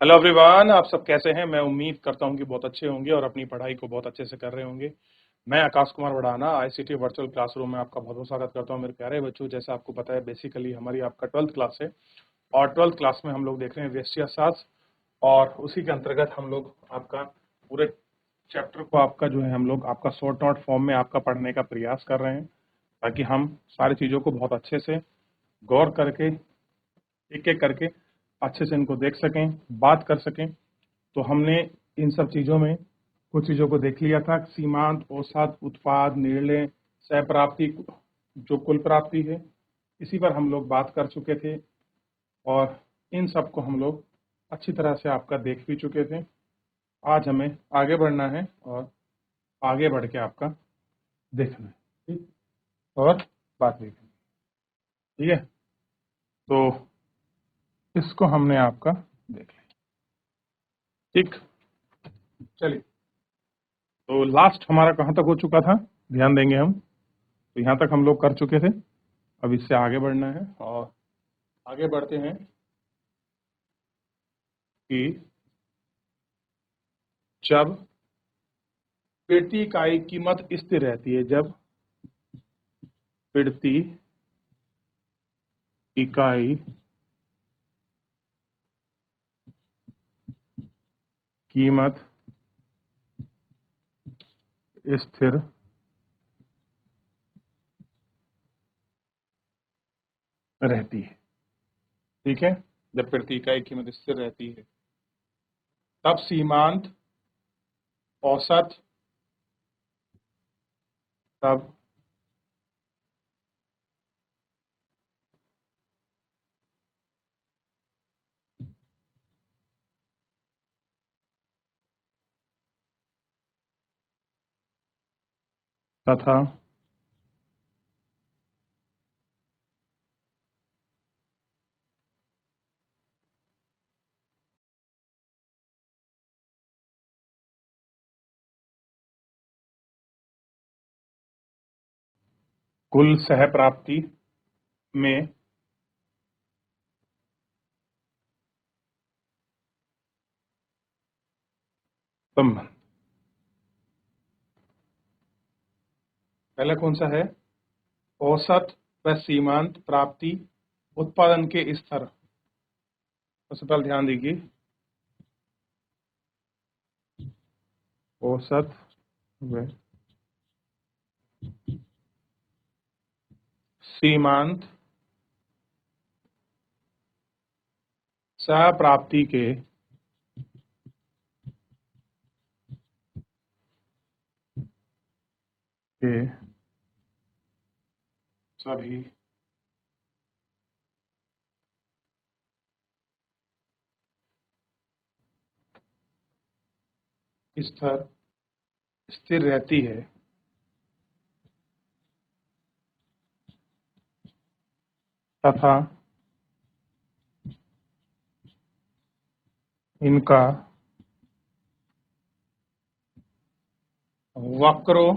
Hello everyone, आप सब कैसे हैं। मैं उम्मीद करता हूं कि बहुत अच्छे होंगे और अपनी पढ़ाई को बहुत अच्छे से कर रहे होंगे। मैं Akash Kumar वड़ाना ICT virtual classroom में आपका बहुत बहुत स्वागत करता हूं। मेरे प्यारे बच्चों, जैसा आपको पता है बेसिकली हमारी आपका 12th क्लास है और 12th क्लास में हम लोग देख रहे हैं वेश्या शास्त्र और उसी के अंतर्गत हम लोग आपका पूरे चैप्टर को आपका जो है हम लोग आपका शॉर्ट नोट फॉर्म में आपका पढ़ने का प्रयास कर रहे हैं ताकि हम सारी चीज़ों को बहुत अच्छे से गौर करके एक एक करके अच्छे से इनको देख सकें, बात कर सकें। तो हमने इन सब चीज़ों में कुछ चीज़ों को देख लिया था। सीमांत, औसत, उत्पाद, निर्णय, सहप्राप्ति, जो कुल प्राप्ति है, इसी पर हम लोग बात कर चुके थे और इन सब को हम लोग अच्छी तरह से आपका देख भी चुके थे। आज हमें आगे बढ़ना है और आगे बढ़ के आपका देखना है, ठीक, और बात देखना है, ठीक है। तो इसको हमने आपका देख लिया, ठीक। चलिए, तो लास्ट हमारा कहाँ तक हो चुका था, ध्यान देंगे हम। तो यहाँ तक हम लोग कर चुके थे। अब इससे आगे बढ़ना है और आगे बढ़ते हैं कि जब प्रति इकाई कीमत स्थिर रहती है, जब प्रति इकाई कीमत स्थिर रहती है, ठीक है। जब प्रति इकाई कीमत स्थिर रहती है तब सीमांत, औसत, तब तथा कुल सहप्राप्ति में संबंध। पहला कौन सा है? औसत व सीमांत प्राप्ति उत्पादन के स्तर। सबसे पहले ध्यान दीजिए, औसत व सीमांत सहप्राप्ति के सभी स्तर स्थिर रहती है तथा इनका वक्रों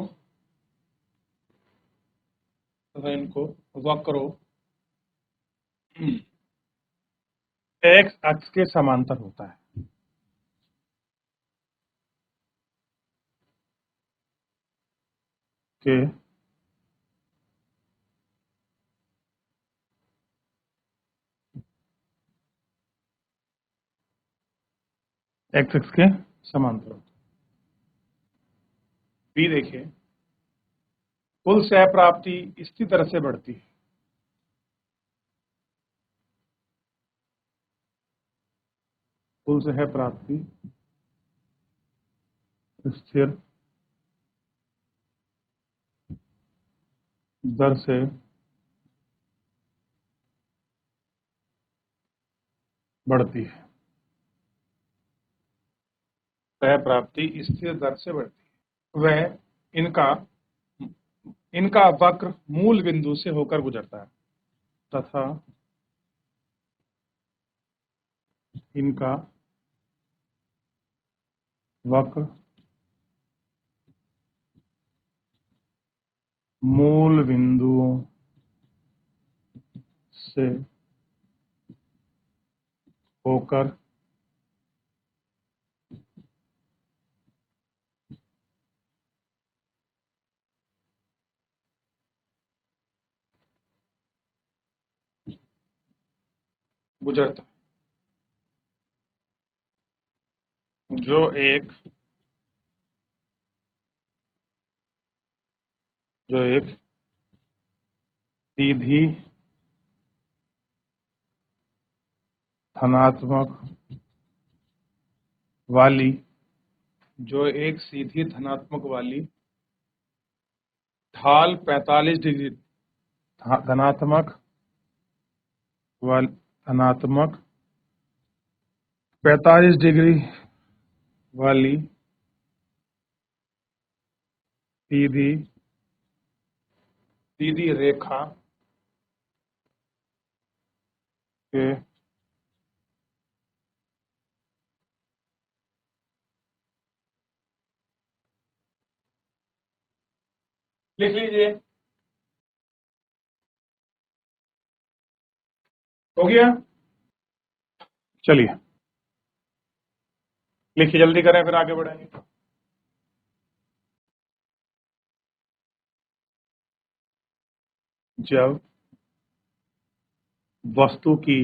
तथा इनको वक्रों एक्स अक्ष के समांतर होता है। के एक्स अक्ष के समांतर होता है। बी देखिए, कुल सह प्राप्ति इसी तरह से बढ़ती है। कुल सह प्राप्ति स्थिर दर से बढ़ती है। सह प्राप्ति स्थिर दर से बढ़ती है। वह इनका इनका वक्र मूल बिंदु से होकर गुजरता है तथा इनका वक्र मूल बिंदुओं से होकर गुजरता है। जो एक सीधी धनात्मक वाली जो एक सीधी धनात्मक वाली ढाल 45 डिग्री धनात्मक धनात्मक 45 डिग्री वाली सीधी सीधी रेखा के लिख लीजिए। हो गया? चलिए लिखिए, जल्दी करें फिर आगे बढ़ेंगे। जब वस्तु की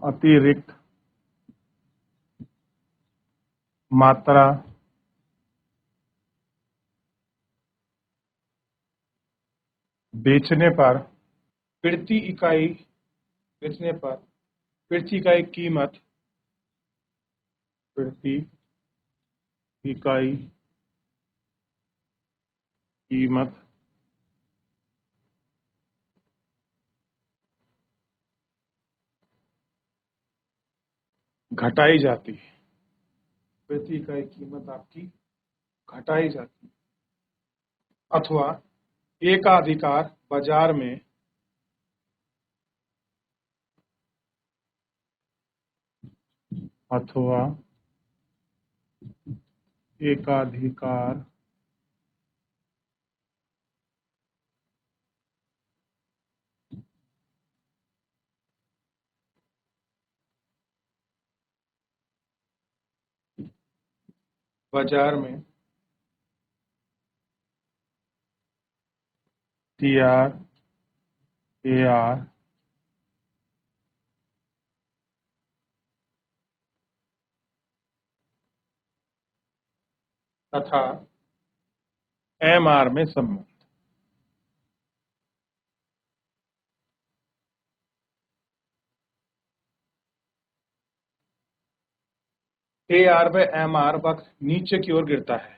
अतिरिक्त मात्रा बेचने पर प्रति इकाई बेचने पर प्रति इकाई कीमत प्रति इकाई कीमत घटाई जाती है। प्रति इकाई कीमत आपकी घटाई जाती है। अथवा एकाधिकार बाजार में अथवा एकाधिकार बाजार में TR AR तथा MR में संबंध। AR व MR वक्त नीचे की ओर गिरता है।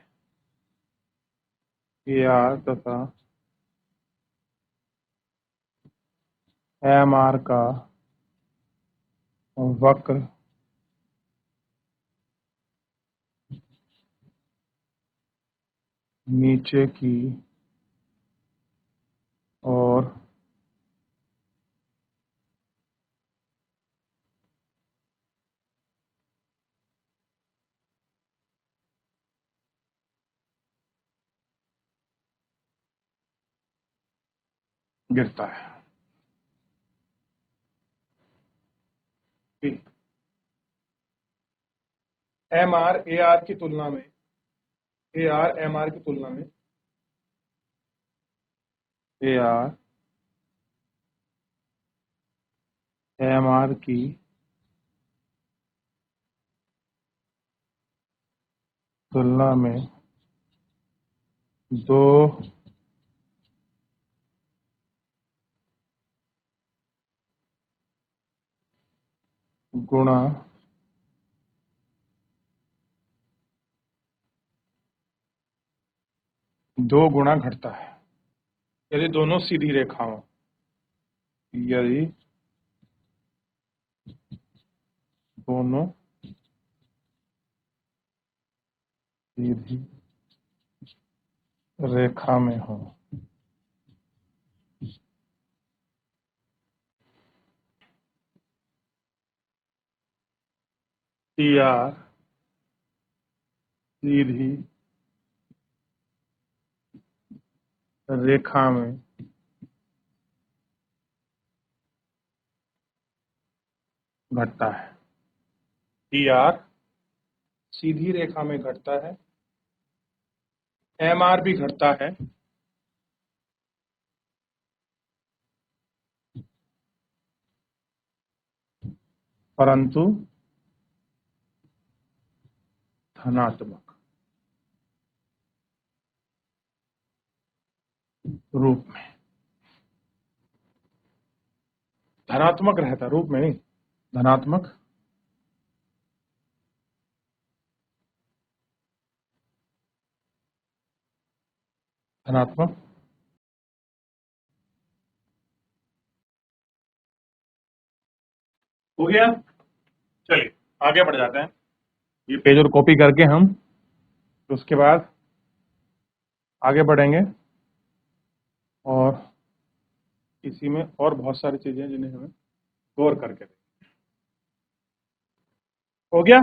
AR तथा MR का वक्र नीचे की ओर गिरता है। MR AR की तुलना में AR MR की तुलना में AR MR की तुलना में 2 गुणा घटता है। यदि दोनों सीधी रेखा हो, यदि दोनों सीधी रेखा में हो, TR सीधी रेखा में घटता है। TR सीधी रेखा में घटता है। MR भी घटता है। परंतु धनात्मक रूप में, धनात्मक रहता, रूप में नहीं, धनात्मक धनात्मक हो गया। चलिए आगे बढ़ जाते हैं, ये पेज और कॉपी करके हम तो उसके बाद आगे बढ़ेंगे और इसी में और बहुत सारी चीजें जिन्हें हमें गौर करके देखें। हो गया।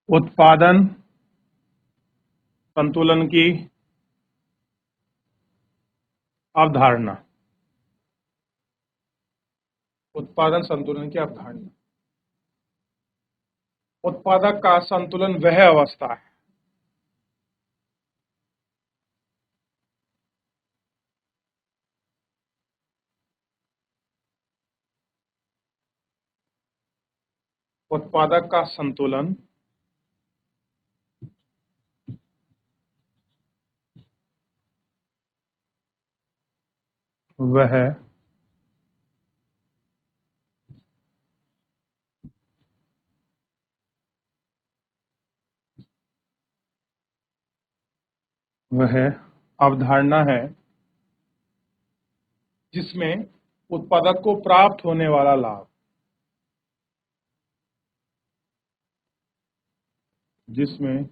उत्पादन संतुलन की अवधारणा, उत्पादन संतुलन की अवधारणा। उत्पादक का संतुलन वह अवस्था है उत्पादक का संतुलन वह वह अवधारणा है जिसमें उत्पादक को प्राप्त होने वाला लाभ, जिसमें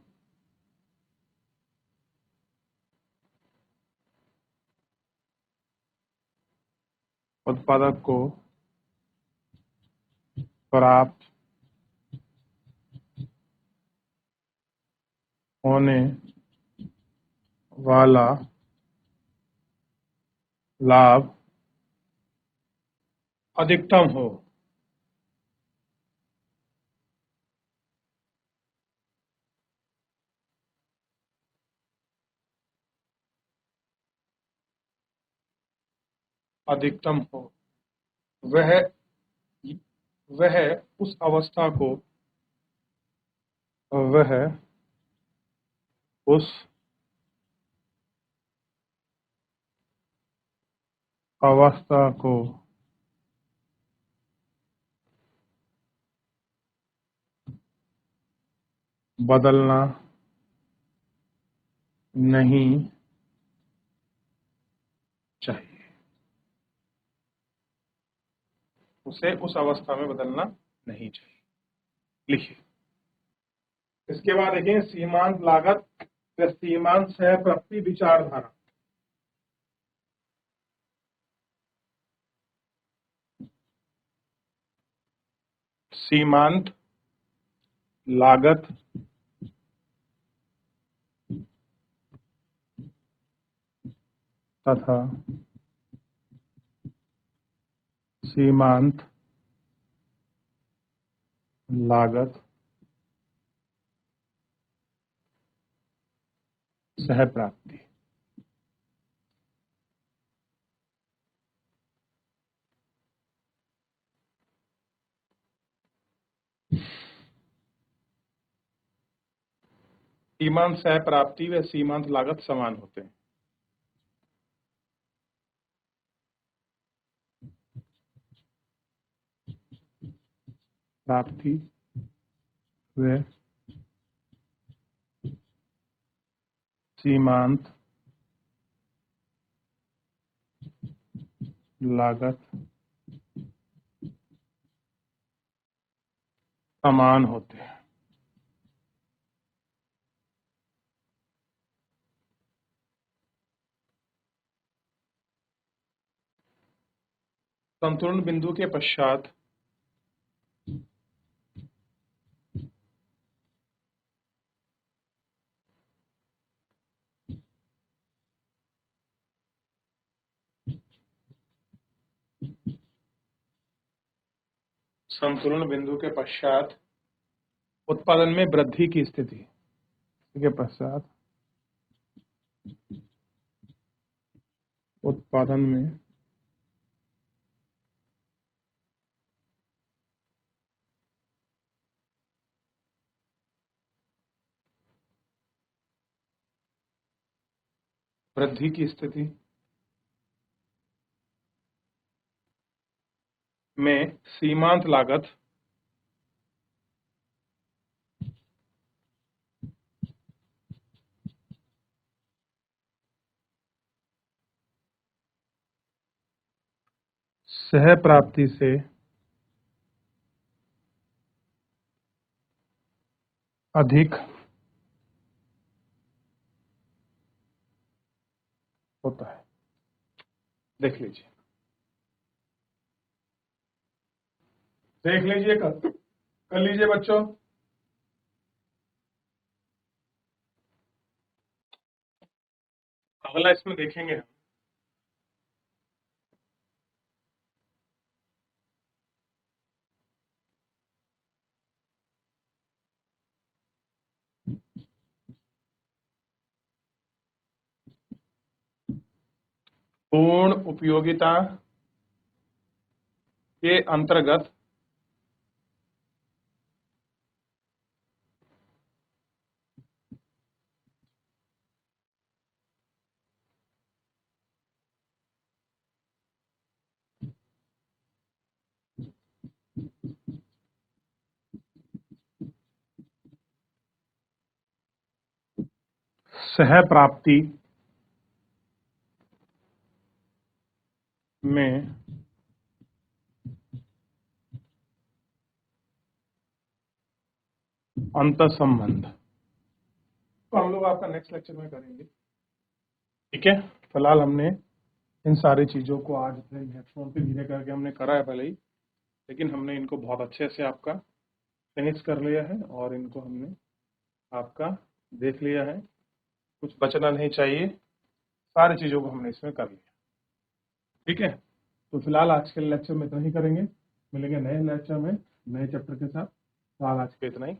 उत्पादक को प्राप्त होने वाला लाभ अधिकतम हो। अधिकतम हो, वह वह उस अवस्था को, वह उस अवस्था को बदलना नहीं चाहिए, उसे उस अवस्था में बदलना नहीं चाहिए। लिखिए। इसके बाद देखिए सीमांत लागत या सीमांत सहप्राप्ति विचारधारा। सीमांत लागत तथा सीमांत लागत सहप्राप्ति। सीमांत सहप्राप्ति व सीमांत लागत समान होते हैं। प्राप्ति व सीमांत लागत समान होते हैं। संतुलन बिंदु के पश्चात संतुलन बिंदु के पश्चात उत्पादन में वृद्धि की स्थिति के पश्चात उत्पादन में वृद्धि की स्थिति में सीमांत लागत सह प्राप्ति से अधिक होता है। देख लीजिए कर लीजिए बच्चों। अगला इसमें देखेंगे हम पूर्ण उपयोगिता के अंतर्गत सह प्राप्ति में अंतर संबंध तो हम लोग आपका नेक्स्ट लेक्चर में करेंगे। ठीक है, फिलहाल हमने इन सारी चीजों को आज अपने हेडफोन पे धीरे करके हमने करा है पहले ही, लेकिन हमने इनको बहुत अच्छे से आपका फिनिश कर लिया है और इनको हमने आपका देख लिया है, कुछ बचना नहीं चाहिए, सारी चीजों को हमने इसमें कर लिया। ठीक है, तो फिलहाल आज के लेक्चर में इतना ही करेंगे, मिलेंगे नए लेक्चर में नए चैप्टर के साथ। फिलहाल आज के इतना ही।